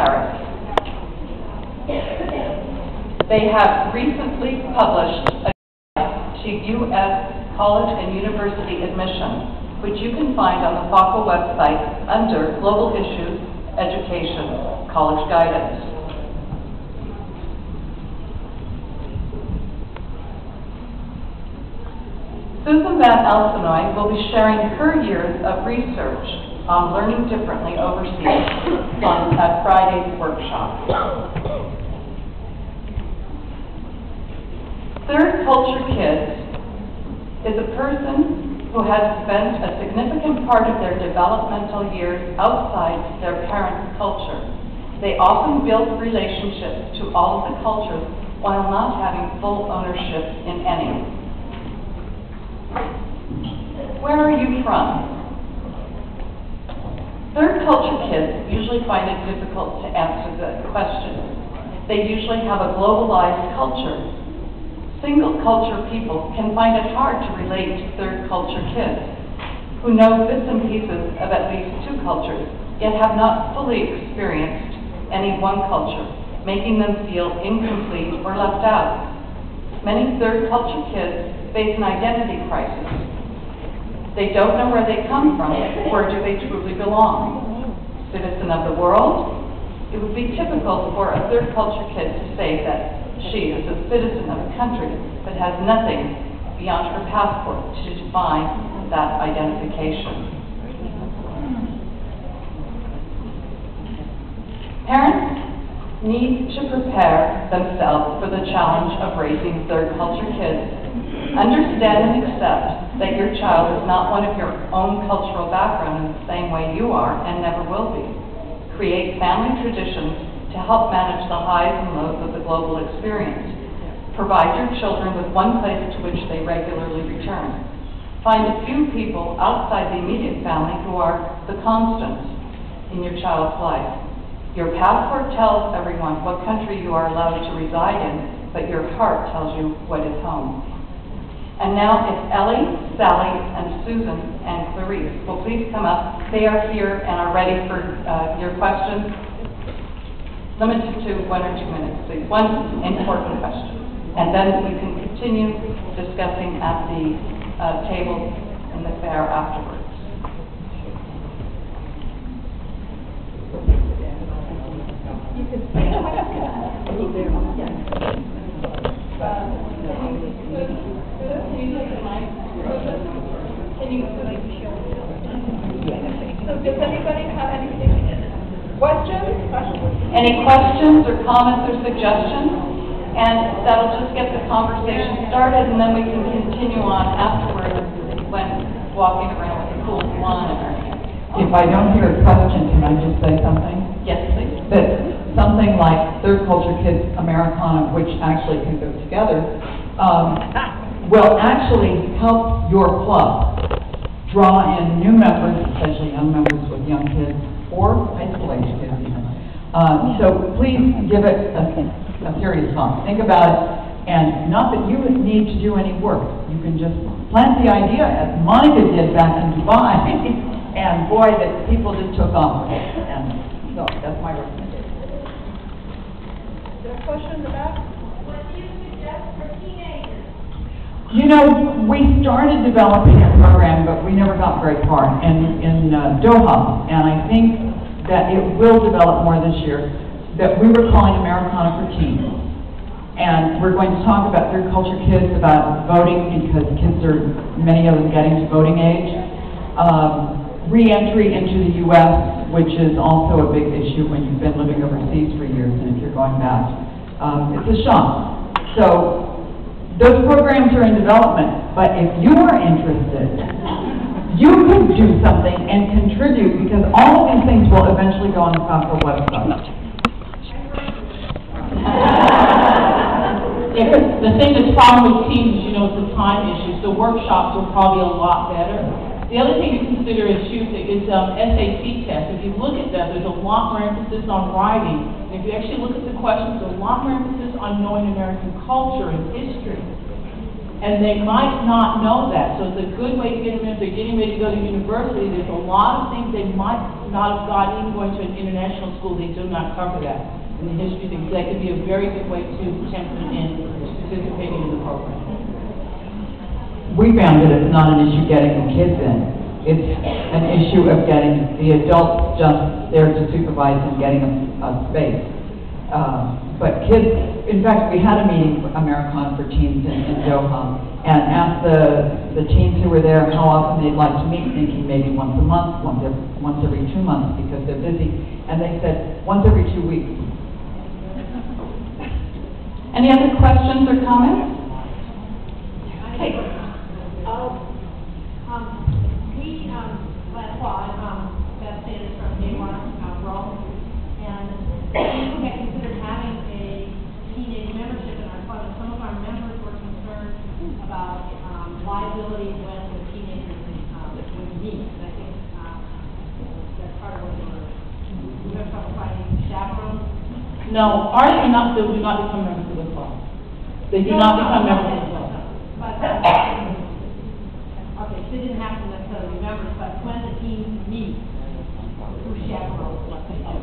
Paris. They have recently published a guide to U.S. college and university admission, which you can find on the FACO website under Global Issues, Education, College Guidance. Susan Van Elsenoy will be sharing her years of research on learning differently overseas on Friday's workshop. Third culture kids is a person who has spent a significant part of their developmental years outside their parents' culture. They often build relationships to all of the cultures while not having full ownership in any. Where are you from? Third culture kids usually find it difficult to answer the question. They usually have a globalized culture. Single culture people can find it hard to relate to third culture kids who know bits and pieces of at least two cultures, yet have not fully experienced any one culture, making them feel incomplete or left out. Many third culture kids face an identity crisis. They don't know where they come from, where do they truly belong. Citizen of the world? It would be typical for a third culture kid to say that she is a citizen of a country that has nothing beyond her passport to define that identification. Parents need to prepare themselves for the challenge of raising third culture kids. Understand and accept that your child is not one of your own cultural background in the same way you are and never will be. Create family traditions to help manage the highs and lows of the global experience. Provide your children with one place to which they regularly return. Find a few people outside the immediate family who are the constants in your child's life. Your passport tells everyone what country you are allowed to reside in, but your heart tells you what is home. And now if Ellie, Sally, and Susan, and Clarice will please come up. They are here and are ready for your questions. Limited to 1 or 2 minutes, please. One important question. And then we can continue discussing at the table in the fair afterwards. You can say So does anybody have anything? Questions? Any questions or comments or suggestions? And that'll just get the conversation started, and then we can continue on afterwards when walking around with a cool wine and everything. If I don't hear a question, can I just say something? Yes, please. That something like Third Culture Kids Americana, which actually can go together, will actually help your club draw in new members, especially young members with young kids, or high school age kids even. So please give it a serious thought. Think about it, and not that you need to do any work. You can just plant the idea, as Monica did back in Dubai, and boy, that people just took off. And so that's my recommendation. Is there a question in the back? What do you suggest for teenagers? You know, we started developing a program, but we never got very far in Doha, and I think that it will develop more this year, that we were calling Americana for Teens. And we're going to talk about third culture kids, about voting, because kids are, many of them getting to voting age. Re-entry into the U.S., which is also a big issue when you've been living overseas for years, and if you're going back. It's a shock. So those programs are in development, but if you are interested, you could do something and contribute, because all of these things will eventually go on the FACO website. Yeah, the thing that's problem with teams is, it's a time issue, so workshops are probably a lot better. The other thing to consider is SAT tests. If you look at that, there's a lot more emphasis on writing. And if you actually look at the questions, there's a lot more emphasis on knowing American culture and history. and they might not know that. So it's a good way to get them in. If they're getting ready to go to university, there's a lot of things they might not have got even going to an international school. They do not cover that in the history things. That could be a very good way to tempt them in participating in the program. We found that it's not an issue getting the kids in. It's an issue of getting the adults just there to supervise and getting a space. But kids, in fact, we had a meeting, Americana for Teens in Doha, and asked the teens who were there how often they'd like to meet, thinking maybe once a month, once every 2 months, because they're busy. And they said, once every 2 weeks. Any other questions or comments? Okay. Beth Sanders from Hayward, Rome, and we had considered having a teenage membership in our club, and some of our members were concerned about liability when the teenagers would meet. And I think that's part of what we have trouble finding chaperones. No, ours do not become members of the club. They do not become members of the club. But, okay, so they didn't have to necessarily be members, but when the teens meet, who chaperones, what they do.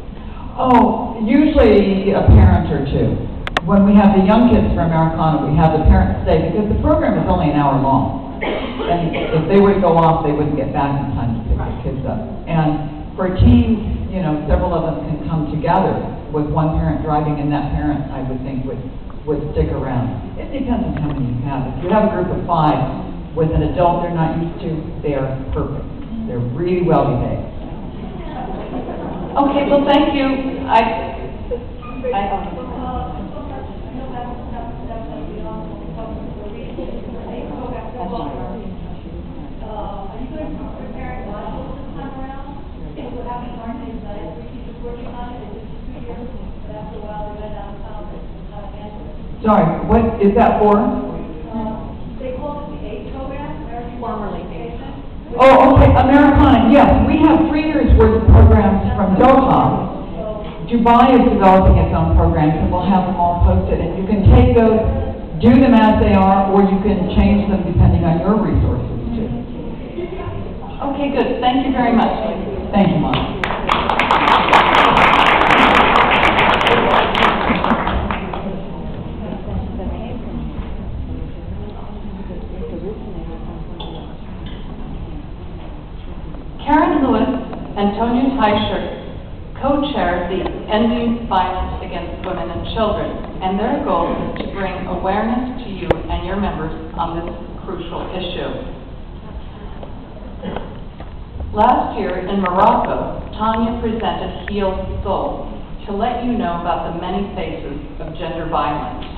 Oh, usually a parent or two. When we have the young kids for Americana, we have the parents stay, because the program is only an hour long. And if they were to go off, they wouldn't get back in time to pick the kids up. And for teens, you know, several of them can come together with one parent driving, and that parent, I would think, would stick around. It depends on how many you have. If you have a group of 5 with an adult they're not used to, they are perfect. They're really well behaved. Okay, well, thank you. Sorry, what is that for? They call it the AID program, formerly AID. Oh, okay, Americana, yes, we have 3 years worth of programs from Doha. Dubai is developing its own programs, and we'll have them all posted, and you can take those, do them as they are, or you can change them depending on your resources, too. Okay, good. Thank you very much. Thank you, Mom. Karen Lewis and Tonya Teicher co-chair the Ending Violence Against Women and Children, and their goal is to bring awareness to you and your members on this crucial issue. Last year in Morocco, Tanya presented Healed Soul to let you know about the many faces of gender violence.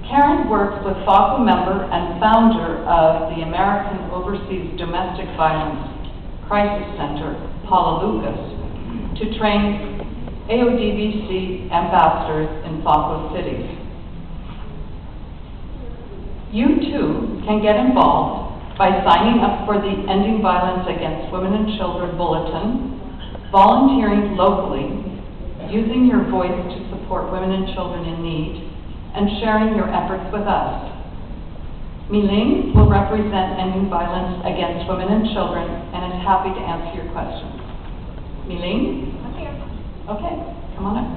Karen works with FACO member and founder of the American Overseas Domestic Violence Crisis Center, Paula Lucas, to train AODVC ambassadors in FACO cities. You too can get involved by signing up for the Ending Violence Against Women and Children Bulletin, volunteering locally, using your voice to support women and children in need, and sharing your efforts with us. Mylene will represent Ending Violence Against Women and Children and is happy to answer your questions. Mylene? I'm here. Okay, come on up.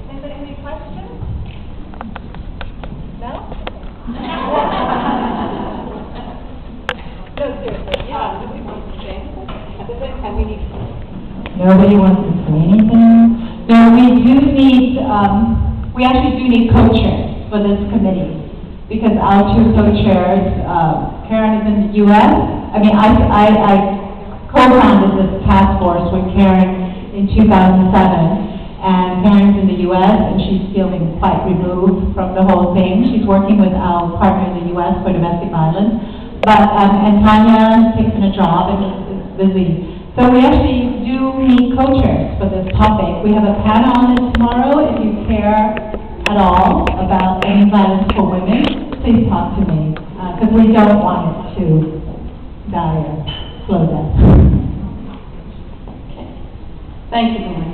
Anybody have any questions? No? No, seriously, yeah, do we want to say anything? And we need. Nobody wants to say anything? No, we actually do need co-chairs for this committee, because our 2 co-chairs, Karen is in the U.S. I co-founded this task force with Karen in 2007, and Karen's in the U.S., and she's feeling quite removed from the whole thing. She's working with our partner in the U.S. for domestic violence, and Tanya takes in a job and is busy. So we actually do need co-chairs for this topic. We have a panel on it tomorrow. If you care at all about any violence for women, please talk to me, because we don't want it to die a slow death. Okay. Thank you, Mylene.